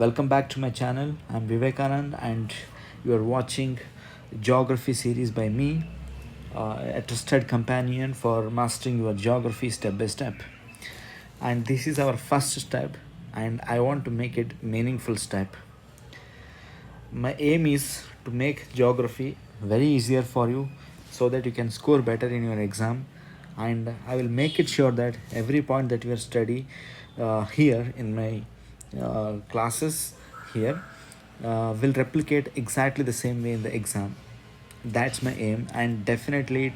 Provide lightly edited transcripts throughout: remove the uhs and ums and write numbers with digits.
Welcome back to my channel. I'm Vivekanand and you are watching Geography series by me, a trusted companion for mastering your geography step by step. And this is our first step and I want to make it meaningful step. My aim is to make geography very easier for you so that you can score better in your exam, and I will make it sure that every point that you are study here in my classes here will replicate exactly the same way in the exam. That's my aim, and definitely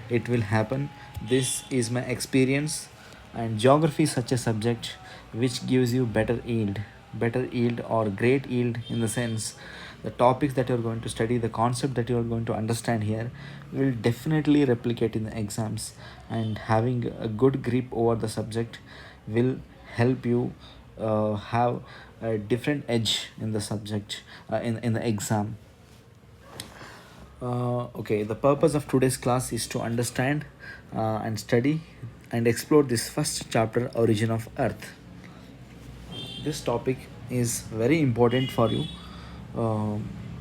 it will happen. This is my experience, and geography is such a subject which gives you better yield or great yield, in the sense the topics that you're going to study, the concept that you're going to understand here will definitely replicate in the exams, and having a good grip over the subject will help you have a different edge in the subject, in the exam. Okay, the purpose of today's class is to understand and study and explore this first chapter, Origin of Earth. This topic is very important for you,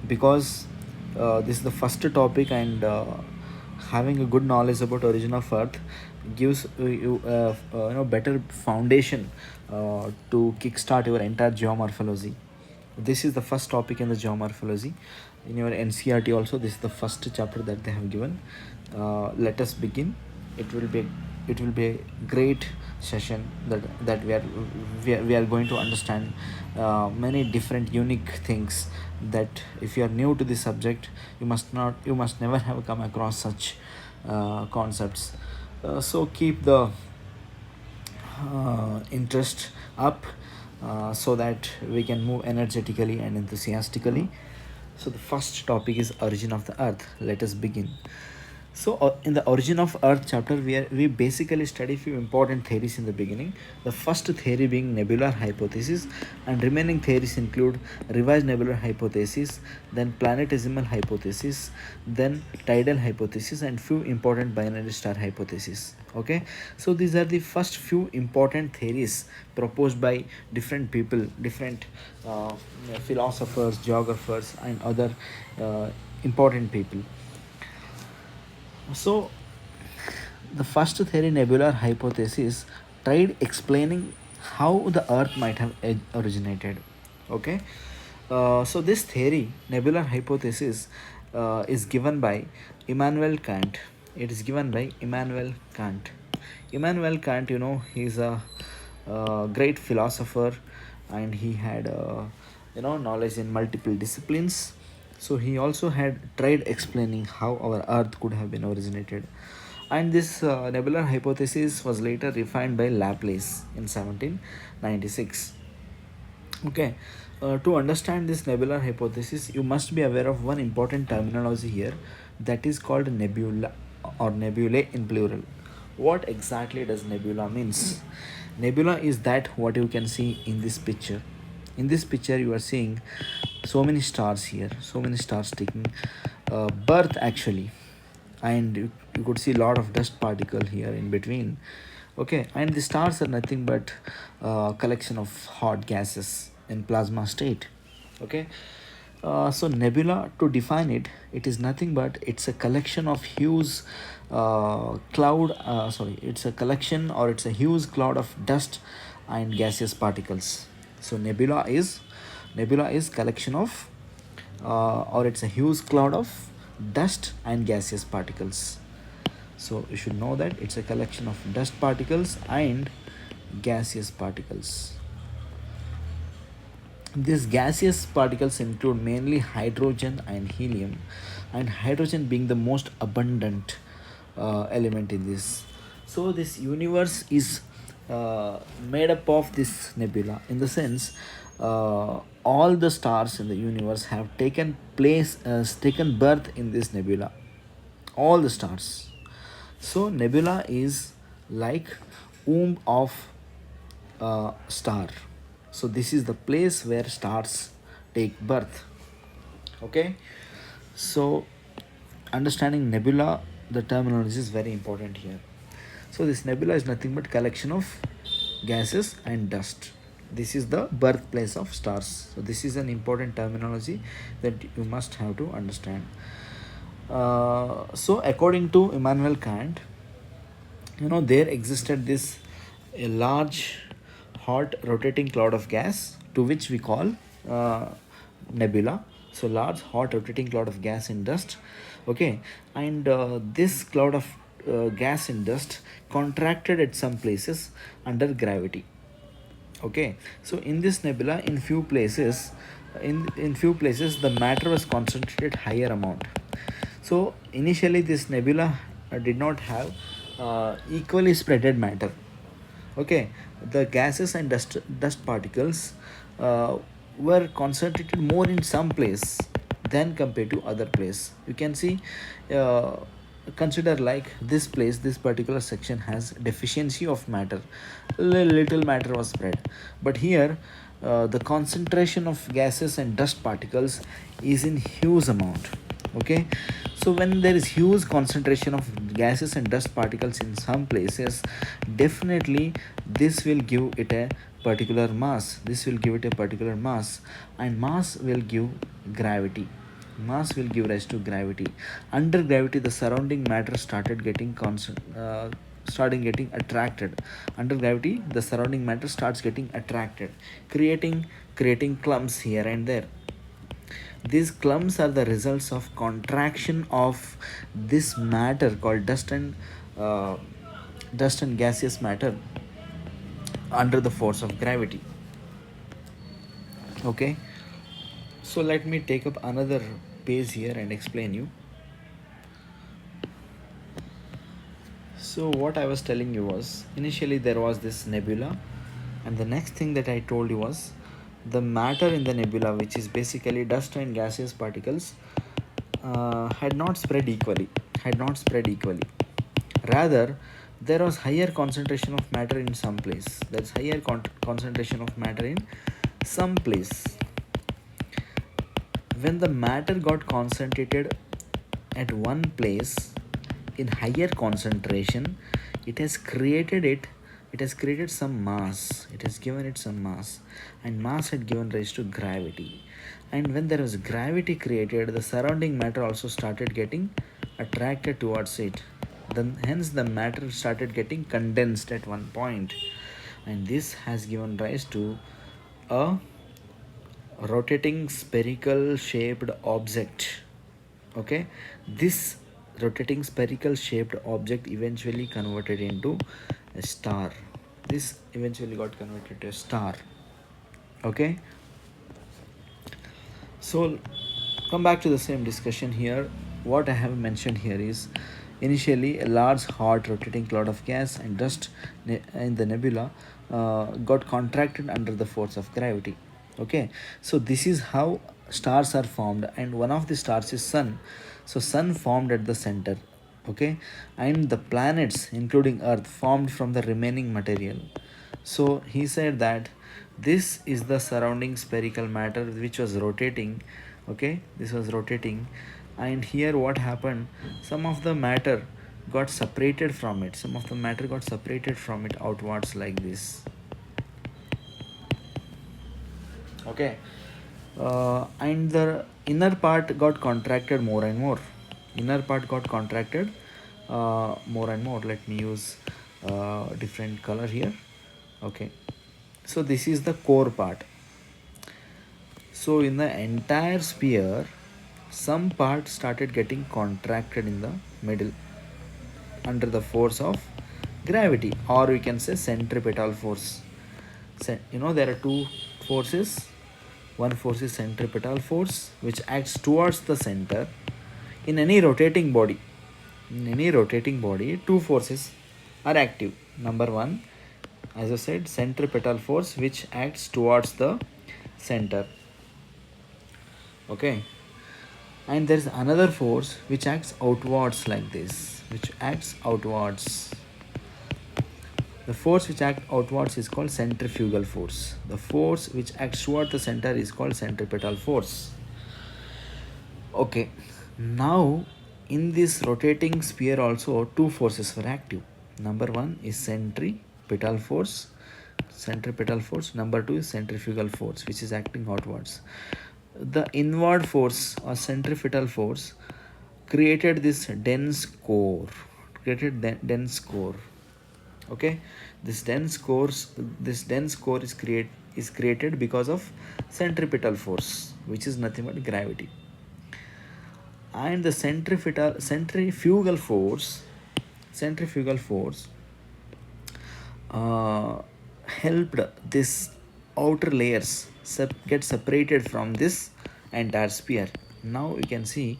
because this is the first topic, and having a good knowledge about origin of Earth gives you better foundation to kickstart your entire geomorphology. This is the first topic in the geomorphology. In your NCRT also, this is the first chapter that they have given. Let us begin. It will be it will be a great session that we are going to understand many different unique things that, if you are new to this subject, you must never have come across such concepts. So keep the interest up, so that we can move energetically and enthusiastically. So the first topic is origin of the earth. Let us begin. So, in the origin of Earth chapter, we basically study few important theories in the beginning. The first theory being nebular hypothesis, and remaining theories include revised nebular hypothesis, then planetesimal hypothesis, then tidal hypothesis, and few important binary star hypothesis. Okay, so these are the first few important theories proposed by different people, different philosophers, geographers, and other important people. So, the first theory, nebular hypothesis, tried explaining how the Earth might have originated. Okay, so this theory, nebular hypothesis, is given by Immanuel Kant. It is given by Immanuel Kant. Immanuel Kant, he's a great philosopher, and he had knowledge in multiple disciplines. So he also had tried explaining how our Earth could have been originated, and this nebular hypothesis was later refined by Laplace in 1796. Okay, to understand this nebular hypothesis, you must be aware of one important terminology here, that is called nebula, or nebulae in plural. What exactly does nebula means? Nebula is that what you can see in this picture. In this picture, you are seeing so many stars here, so many stars taking birth actually, and you could see a lot of dust particle here in between. Okay, and the stars are nothing but collection of hot gases in plasma state. Okay, so nebula, to define it, it is nothing but it's a collection of huge it's a collection, or it's a huge cloud of dust and gaseous particles. So nebula is collection of, or it's a huge cloud of dust and gaseous particles. So you should know that it's a collection of dust particles and gaseous particles. These gaseous particles include mainly hydrogen and helium, and hydrogen being the most abundant element in this. So this universe is made up of this nebula, in the sense all the stars in the universe have taken birth in this nebula. All the stars. So nebula is like womb of a star. So this is the place where stars take birth. Okay, so understanding nebula, the terminology is very important here. So this nebula is nothing but collection of gases and dust. This is the birthplace of stars. So this is an important terminology that you must have to understand. So according to Immanuel Kant, there existed this a large hot rotating cloud of gas to which we call uh, nebula. So large hot rotating cloud of gas and dust. Okay, and this cloud of gas and dust contracted at some places under gravity. Okay, so in this nebula, in few places the matter was concentrated higher amount. So initially this nebula did not have equally spreaded matter. Okay, the gases and dust particles uh, were concentrated more in some place than compared to other place. You can see, uh, consider like this place, this particular section has deficiency of matter. Little matter was spread, but here the concentration of gases and dust particles is in huge amount. Okay, so when there is huge concentration of gases and dust particles in some places, definitely this will give it a particular mass. This will give it a particular mass, and mass will give gravity. Mass will give rise to gravity. Under gravity, the surrounding matter starting getting attracted. Under gravity, the surrounding matter starts getting attracted, creating clumps here and there. These clumps are the results of contraction of this matter called uh, dust and gaseous matter under the force of gravity. Okay, so let me take up another page here and explain you. So what I was telling you was, initially there was this nebula, and the next thing that I told you was the matter in the nebula, which is basically dust and gaseous particles, had not spread equally. Had not spread equally. Rather, there was higher concentration of matter in some place. There's higher concentration of matter in some place. When the matter got concentrated at one place in higher concentration, it has created it it has created some mass. It has given it some mass, and mass had given rise to gravity. And when there was gravity created, the surrounding matter also started getting attracted towards it. Then hence the matter started getting condensed at one point, and this has given rise to a rotating spherical shaped object. Okay, this rotating spherical shaped object eventually converted into a star. This eventually got converted to a star. Okay, so come back to the same discussion here. What I have mentioned here is, initially a large hot rotating cloud of gas and dust in the nebula got contracted under the force of gravity. Okay, so this is how stars are formed, and one of the stars is sun. So sun formed at the center. Okay, and the planets including earth formed from the remaining material. So he said that this is the surrounding spherical matter which was rotating. Okay, this was rotating, and here what happened, some of the matter got separated from it. Some of the matter got separated from it outwards like this. Okay, and the inner part got contracted more and more. Inner part got contracted more and more. Let me use different color here. Okay, so this is the core part. So in the entire sphere, some part started getting contracted in the middle under the force of gravity, or we can say centripetal force. There are two forces. One force is centripetal force, which acts towards the center. In any rotating body, two forces are active. Number one, as I said, centripetal force, which acts towards the center. Okay, and there is another force which acts outwards like this, which acts outwards. The force which acts outwards is called centrifugal force. The force which acts toward the center is called centripetal force. Okay, now in this rotating sphere also two forces were active. Number one is centripetal force, centripetal force. Number 2 is centrifugal force, which is acting outwards. The inward force or centripetal force created this dense core, dense core. Okay, this dense cores, this dense core is created because of centripetal force, which is nothing but gravity. And the centrifugal force uh, helped this outer layers get separated from this entire sphere. Now you can see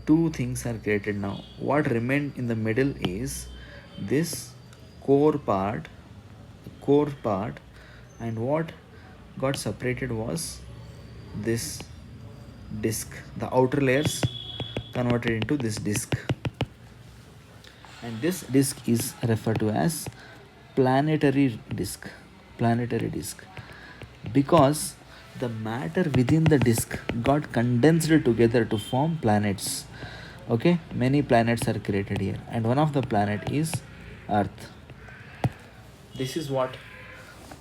two things are created now. What remained in the middle is this core part, core part, and what got separated was this disk. The outer layers converted into this disk, and this disk is referred to as planetary disk. Planetary disk, because the matter within the disk got condensed together to form planets. Okay, many planets are created here, and one of the planet is Earth. This is what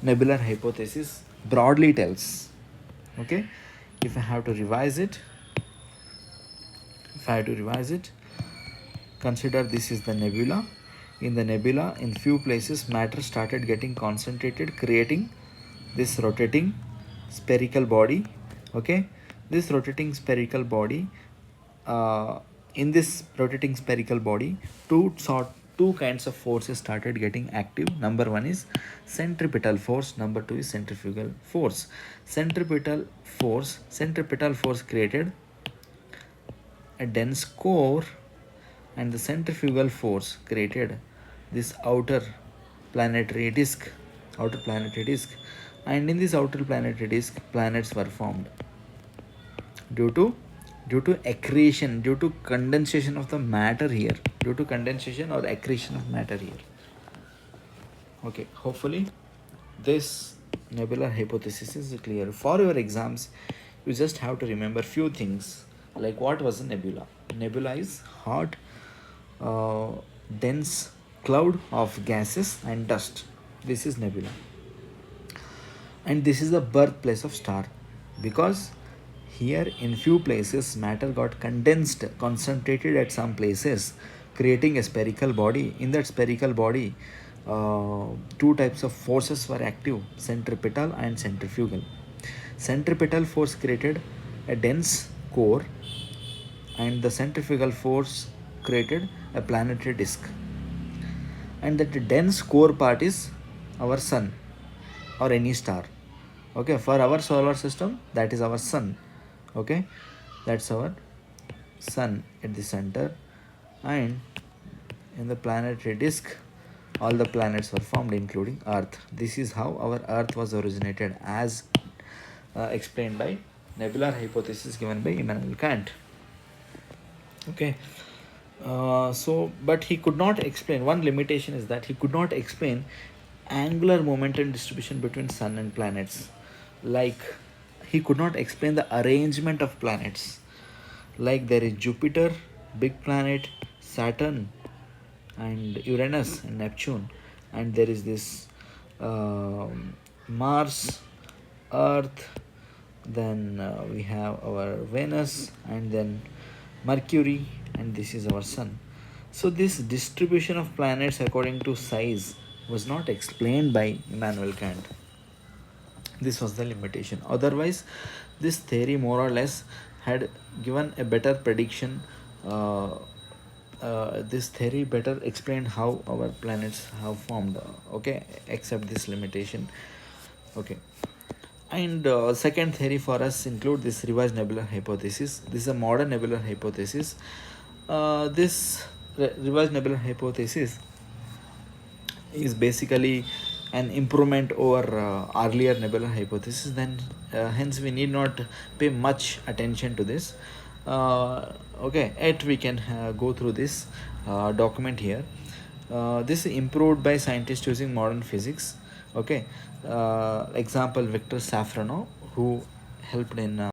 nebular hypothesis broadly tells. Okay, if I have to revise it, consider this is the nebula. In the nebula, in few places, matter started getting concentrated, creating this rotating spherical body. Okay, this rotating spherical body, in this rotating spherical body, two kinds of forces started getting active. Number one is centripetal force, number two is centrifugal force. Centripetal force created a dense core, and the centrifugal force created this planetary disk outer planetary disk. And in this outer planetary disk, planets were formed due to accretion, due to condensation of the matter here, due to condensation or accretion of matter here. Okay, hopefully this nebular hypothesis is clear. For your exams, you just have to remember few things, like what was a nebula. Nebula is hot, uh, dense cloud of gases and dust. This is nebula, and this is the birthplace of star, because here in few places matter got condensed, concentrated at some places, creating a spherical body. In that spherical body, two types of forces were active: centripetal and centrifugal. Centripetal force created a dense core, and the centrifugal force created a planetary disk. And that dense core part is our sun or any star. Okay, for our solar system, that is our sun. Okay, that's our sun at the center, and in the planetary disk, all the planets were formed, including Earth. This is how our Earth was originated, as explained by nebular hypothesis given by Immanuel Kant. Okay, but he could not explain. One limitation is that he could not explain angular momentum distribution between sun and planets. Like, he could not explain the arrangement of planets. Like, there is Jupiter, big planet, Saturn, and Uranus and Neptune, and there is this Mars, Earth, then we have our Venus, and then Mercury, and this is our sun. So this distribution of planets according to size was not explained by Immanuel Kant. This was the limitation. Otherwise, this theory more or less had given a better prediction. This theory better explained how our planets have formed. Okay, except this limitation. Okay, and second theory for us include this revised nebular hypothesis. This is a modern nebular hypothesis. This revised nebular hypothesis is basically an improvement over earlier nebular hypothesis. Then hence we need not pay much attention to this. Okay, yet we can go through this document here. This is improved by scientists using modern physics. Okay, example Victor Safronov, who helped in